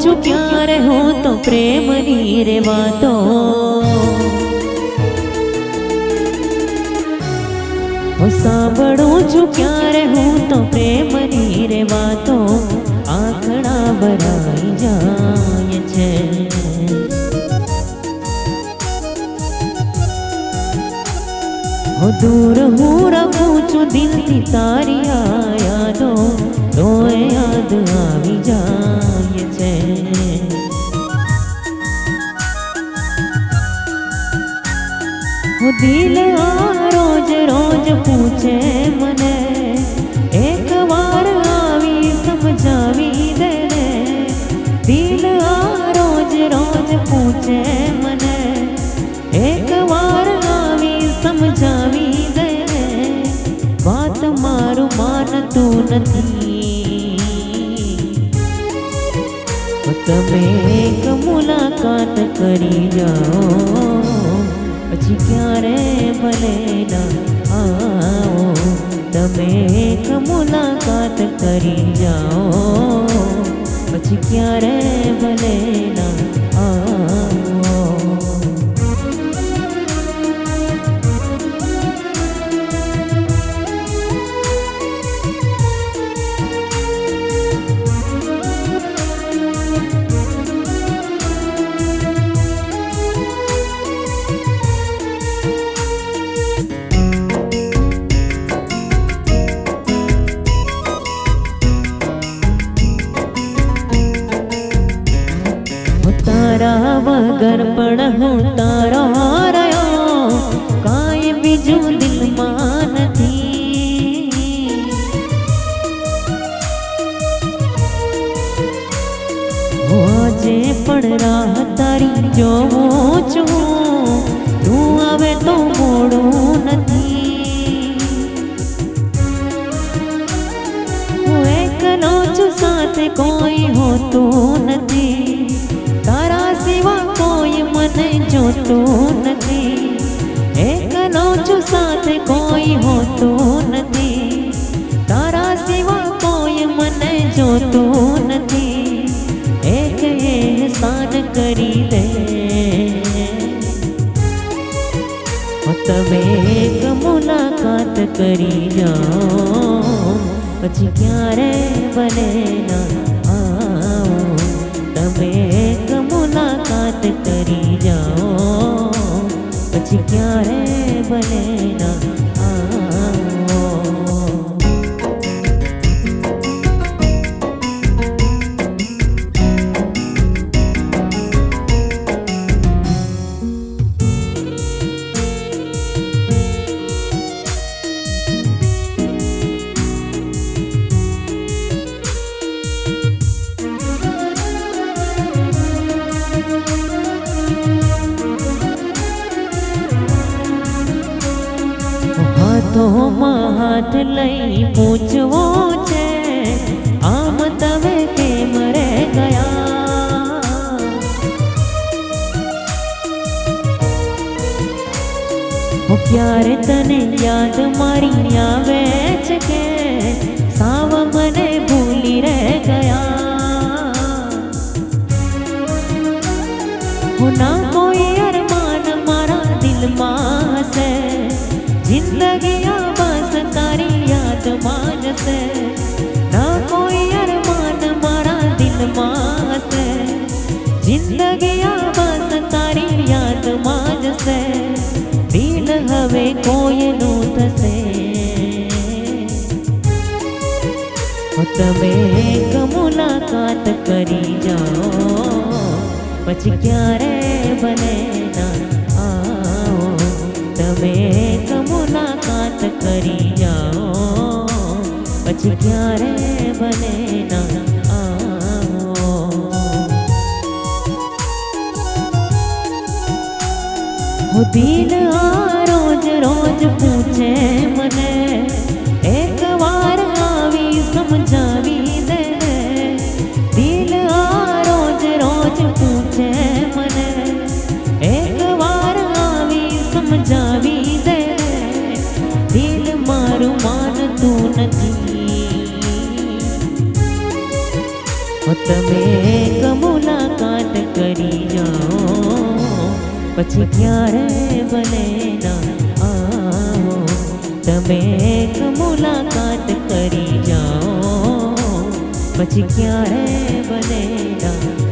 છું ક્યારે હું તો પ્રેમની રે વાતો, સાંભળું છું ક્યારે હું તો પ્રેમની રે વાતો, આંખડા ભરાઈ જાય છે। दूर हूँ रखूं છું દિલથી તારી આ યાદો, તોય યાદ આવી જાય છે। દિલ આ રોજ રોજ પૂછે મને, એક વાર આવી સમજાવી દે ને। દિલ આ રોજ રોજ પૂછે મને, એક વાર આવી સમજાવી દે ને। વાત મારું માનતું નથી, તમે એક મુલાકાત કરી જાઓ, પછી ક્યારે ભલે ના આવો। તમે એક મુલાકાત કરી જાઓ, પછી ક્યારે ભલે ના આવો। તારા વગર પણ હું તારો રહ્યો, કાંઈ બીજું દિલમાં નથી। આજે પણ રાહ તારી જોઉં છું, તું આવે તો મોડું નથી। હું એકલો છું, સાથે કોઈ હોતું નથી, તારા સિવા કોઈ મને જોતું નથી। એકલો છું, સાથે કોઈ હોતું નથી, તારા સિવા કોઈ મને જોતું નથી। એક એહસાન કરી દે, તમે એક મુલાકાત કરી જાઓ, પછી ક્યારે ભલે ના આવો। તમે એક મુલાકાત કરી જાઓ, પછી ક્યારે ભલે ના આવો। હાથોમાં હાથ લઈ પૂછવો છે, આમ તમે કેમ રે ગયા। ક્યારે તને યાદ મારી આવે છે કે સાવ મને ભૂલી રે ગયા। ના કોઈ અરમાન મારા દિલમાં હશે, જિંદગી આ બસ તારી યાદમાં જશે। ના કોઈ અરમાન મારા દિલમાં હશે, જિંદગી આ બસ તારી યાદમાં જશે। દિલ હવે કોઈનું થશે, તમે એક મુલાકાત કરી જાઓ, પછી ક્યારે ભલે ના આવો। તમે એક મુલાકાત કરી જાઓ, પછી ક્યારે ભલે ના આવો। દિલ આ રોજ રોજ પૂછે મને, એક વાર આવી સમજાવી દે। દિલ આ રોજ રોજ પૂછે મને, એક વાર આવી સમજાવી દે। દિલ મારું માનતું નથી, તમે એક પછી ક્યારે બને ના આવો, તમે એક મુલાકાત કરી જાઓ, પછી ક્યારે બને ના